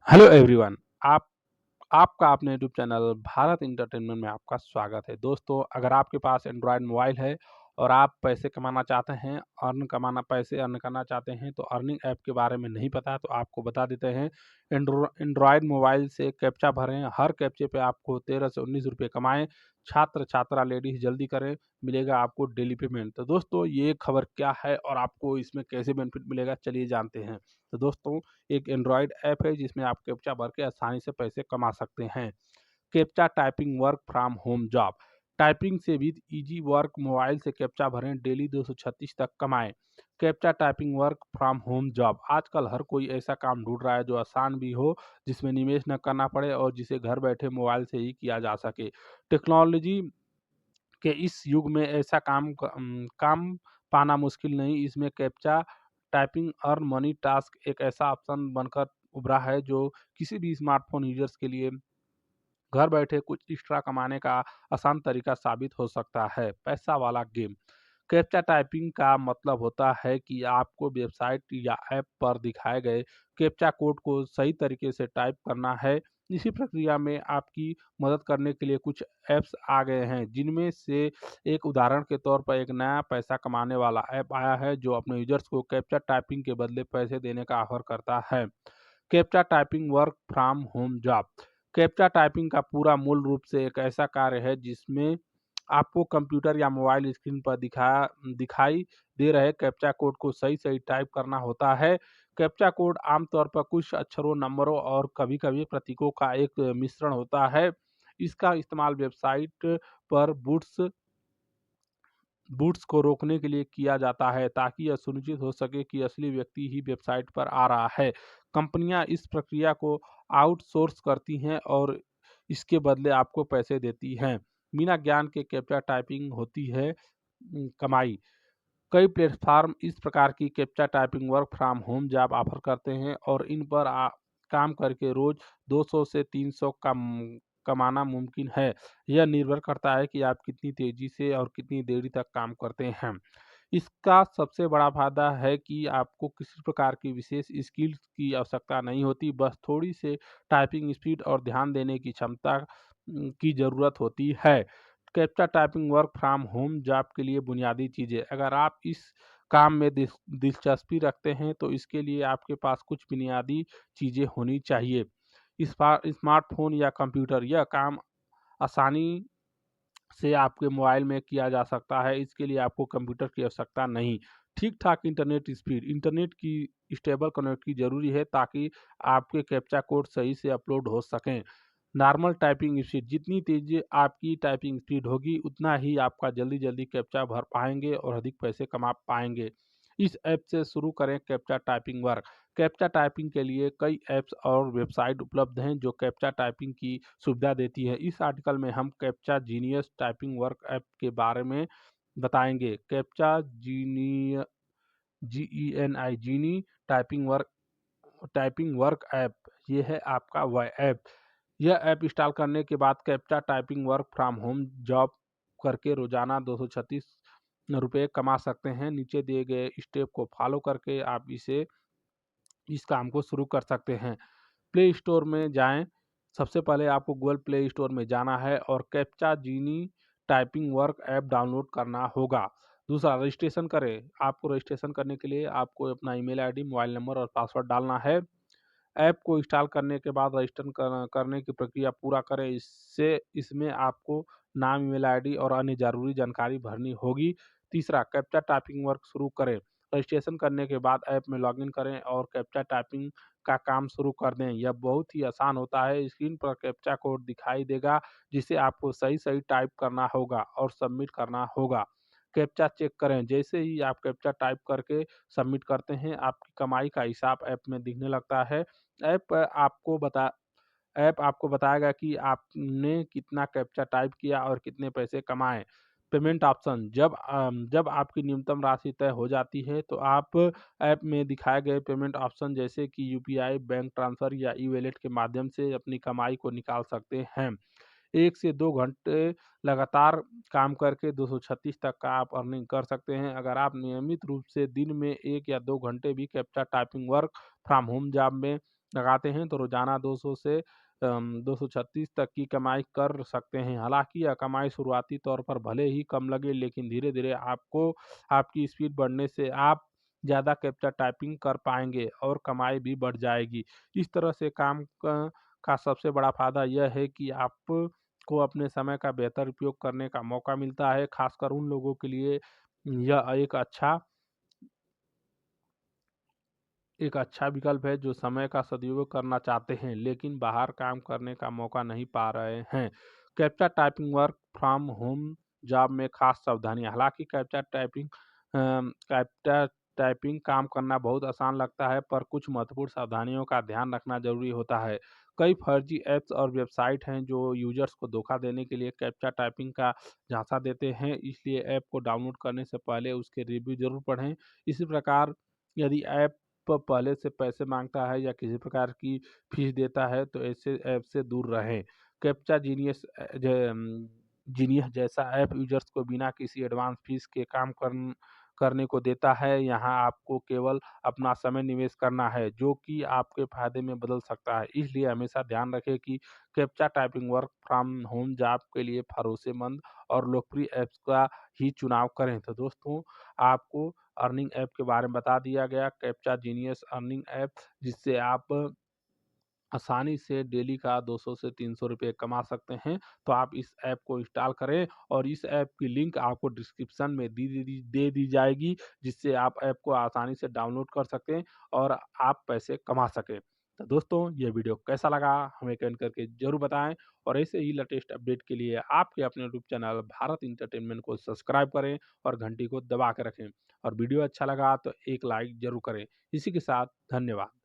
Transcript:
Hello everyone. आप आपका अपने यूट्यूब चैनल भारत इंटरटेनमेंट में आपका स्वागत है। दोस्तों, अगर आपके पास एंड्रॉयड मोबाइल है और आप पैसे कमाना चाहते हैं, पैसे अर्न करना चाहते हैं, तो अर्निंग ऐप के बारे में नहीं पता है तो आपको बता देते हैं। एंड्रॉयड मोबाइल से कैप्चा भरें, हर कैप्चे पे आपको 13 से 19 रुपये कमाएं। छात्र छात्रा लेडीज जल्दी करें, मिलेगा आपको डेली पेमेंट। तो दोस्तों, ये खबर क्या है और आपको इसमें कैसे बेनिफिट मिलेगा, चलिए जानते हैं। तो दोस्तों, एक एंड्रॉयड ऐप है जिसमें आप कैप्चा भर के आसानी से पैसे कमा सकते हैं। Captcha typing work from home job. Typing से भी इजी वर्क, मोबाइल से कैप्चा भरें, डेली 236 तक कमाएं। Captcha typing work from home job. आजकल हर कोई ऐसा काम ढूंढ रहा है जो आसान भी हो, जिसमें निवेश न करना पड़े और जिसे घर बैठे मोबाइल से ही किया जा सके। टेक्नोलॉजी के इस युग में ऐसा काम पाना मुश्किल नहीं। इसमें captcha typing earn money task एक ऐसा ऑप्शन बनकर उभरा है जो किसी भी स्मार्टफोन यूजर्स के लिए घर बैठे कुछ एक्स्ट्रा कमाने का आसान तरीका साबित हो सकता है। पैसा वाला गेम। कैप्चा टाइपिंग का मतलब होता है कि आपको वेबसाइट या ऐप पर दिखाए गए कैप्चा कोड को सही तरीके से टाइप करना है। इसी प्रक्रिया में आपकी मदद करने के लिए कुछ ऐप्स आ गए हैं, जिनमें से एक उदाहरण के तौर पर एक नया पैसा कमाने वाला ऐप आया है जो अपने यूजर्स को कैप्चा टाइपिंग के बदले पैसे देने का ऑफर करता है। Captcha typing work from home job. Captcha typing का पूरा मूल रूप से एक ऐसा कार्य है जिसमें आपको कंप्यूटर या मोबाइल स्क्रीन पर दिखाई दे रहे कैप्चा कोड को सही सही टाइप करना होता है। कैप्चा कोड आमतौर पर कुछ अक्षरों, नंबरों और कभी-कभी प्रतीकों का एक मिश्रण होता है। इसका इस्तेमाल वेबसाइट पर बूट्स को रोकने के लिए किया जाता है, ताकि यह सुनिश्चित हो सके कि असली व्यक्ति ही वेबसाइट पर आ रहा है। कंपनियां इस प्रक्रिया को आउटसोर्स करती हैं और इसके बदले आपको पैसे देती हैं। बिना ज्ञान के कैप्चा टाइपिंग होती है कमाई। कई प्लेटफॉर्म इस प्रकार की captcha typing work from home job offer करते हैं और इन पर काम करके रोज 200 से 300 कमाना मुमकिन है। यह निर्भर करता है कि आप कितनी तेजी से और कितनी देरी तक काम करते हैं। इसका सबसे बड़ा फायदा है कि आपको किसी प्रकार की विशेष स्किल्स की आवश्यकता नहीं होती, बस थोड़ी से टाइपिंग स्पीड और ध्यान देने की क्षमता की ज़रूरत होती है। Captcha typing work from home job के लिए बुनियादी चीज़ें। अगर आप इस काम में दिलचस्पी रखते हैं तो इसके लिए आपके पास कुछ बुनियादी चीज़ें होनी चाहिए। स्मार्टफोन या कंप्यूटर। यह काम आसानी से आपके मोबाइल में किया जा सकता है, इसके लिए आपको कंप्यूटर की आवश्यकता नहीं। ठीक ठाक इंटरनेट स्पीड। इंटरनेट की स्टेबल कनेक्टिविटी जरूरी है ताकि आपके कैप्चा कोड सही से अपलोड हो सकें। Normal typing speed. जितनी तेज आपकी टाइपिंग स्पीड होगी, उतना ही आपका जल्दी जल्दी कैप्चा भर पाएंगे और अधिक पैसे कमा पाएंगे। इस ऐप से शुरू करें captcha typing work. Captcha typing के लिए कई ऐप्स और वेबसाइट उपलब्ध हैं जो कैप्चा टाइपिंग की सुविधा देती है। इस आर्टिकल में हम captcha genius typing work app के बारे में बताएंगे। कैप्चा GENI जीनी टाइपिंग वर्क ऐप। ये है आपका वह ऐप। यह ऐप इंस्टॉल करने के बाद captcha typing work from home job करके रोजाना 236 रुपये कमा सकते हैं। नीचे दिए गए स्टेप को फॉलो करके आप इस काम को शुरू कर सकते हैं। प्ले स्टोर में जाएं। सबसे पहले आपको गूगल प्ले स्टोर में जाना है और कैप्चा जीनी टाइपिंग वर्क ऐप डाउनलोड करना होगा। दूसरा, रजिस्ट्रेशन करें। आपको रजिस्ट्रेशन करने के लिए आपको अपना ईमेल आईडी, मोबाइल नंबर और पासवर्ड डालना है। ऐप को इंस्टॉल करने के बाद रजिस्टर करने की प्रक्रिया पूरा करें। इसमें आपको नाम, ईमेल आईडी और अन्य ज़रूरी जानकारी भरनी होगी। तीसरा, कैप्चा टाइपिंग वर्क शुरू करें। रजिस्ट्रेशन करने के बाद ऐप में लॉगिन करें और कैप्चा टाइपिंग का काम शुरू कर दें। यह बहुत ही आसान होता है। स्क्रीन पर कैप्चा कोड दिखाई देगा, जिसे आपको सही सही टाइप करना होगा और सबमिट करना होगा। कैप्चा चेक करें। जैसे ही आप कैप्चा टाइप करके सबमिट करते हैं, आपकी कमाई का हिसाब ऐप में दिखने लगता है। ऐप आपको बता ऐप आपको बताएगा कि आपने कितना कैप्चा टाइप किया और कितने पैसे कमाए। Payment option. जब आपकी न्यूनतम राशि तय हो जाती है तो आप ऐप में दिखाए गए पेमेंट ऑप्शन जैसे कि यूपीआई, बैंक ट्रांसफर या ई वॉलेट के माध्यम से अपनी कमाई को निकाल सकते हैं। 1 से 2 घंटे लगातार काम करके 236 तक का आप अर्निंग कर सकते हैं। अगर आप नियमित रूप से दिन में 1 या 2 घंटे भी captcha typing work from home job में लगाते हैं तो रोज़ाना 200 से 236 तक की कमाई कर सकते हैं। हालाँकि यह कमाई शुरुआती तौर पर भले ही कम लगे, लेकिन धीरे-धीरे आपको आपकी स्पीड बढ़ने से आप ज़्यादा कैप्चा टाइपिंग कर पाएँगे और कमाई भी बढ़ जाएगी। इस तरह से काम का सबसे बड़ा फ़ायदा यह है कि आपको अपने समय का बेहतर उपयोग करने का मौका मिलता है, खासकर उन लोगों के लिए यह एक अच्छा विकल्प है जो समय का सदुपयोग करना चाहते हैं लेकिन बाहर काम करने का मौका नहीं पा रहे हैं। Captcha typing work from home job में खास सावधानियां। हालांकि कैप्चा टाइपिंग काम करना बहुत आसान लगता है, पर कुछ महत्वपूर्ण सावधानियों का ध्यान रखना जरूरी होता है। कई फर्जी ऐप्स और वेबसाइट हैं जो यूजर्स को धोखा देने के लिए कैप्चा टाइपिंग का झांसा देते हैं, इसलिए ऐप को डाउनलोड करने से पहले उसके रिव्यू जरूर पढ़ें। इसी प्रकार यदि ऐप पहले से पैसे माँगता है या किसी प्रकार की फ़ीस देता है, तो ऐसे ऐप से दूर रहें। कैप्चा जीनियस जैसा ऐप यूज़र्स को बिना किसी एडवांस फ़ीस के काम करने को देता है। यहाँ आपको केवल अपना समय निवेश करना है, जो कि आपके फ़ायदे में बदल सकता है। इसलिए हमेशा ध्यान रखें कि captcha typing work from home job के लिए भरोसेमंद और लोकप्रिय ऐप्स का ही चुनाव करें। तो दोस्तों, आपको अर्निंग ऐप के बारे में बता दिया गया, कैप्चा जीनियस अर्निंग ऐप, जिससे आप आसानी से डेली का 200 से 300 रुपए कमा सकते हैं। तो आप इस ऐप को इंस्टॉल करें और इस ऐप की लिंक आपको डिस्क्रिप्शन में दे दी जाएगी, जिससे आप ऐप को आसानी से डाउनलोड कर सकें और आप पैसे कमा सकें। तो दोस्तों, ये वीडियो कैसा लगा हमें कमेंट करके ज़रूर बताएं और ऐसे ही लेटेस्ट अपडेट के लिए आपके अपने यूट्यूब चैनल भारत इंटरटेनमेंट को सब्सक्राइब करें और घंटी को दबा के रखें। और वीडियो अच्छा लगा तो एक लाइक ज़रूर करें। इसी के साथ धन्यवाद।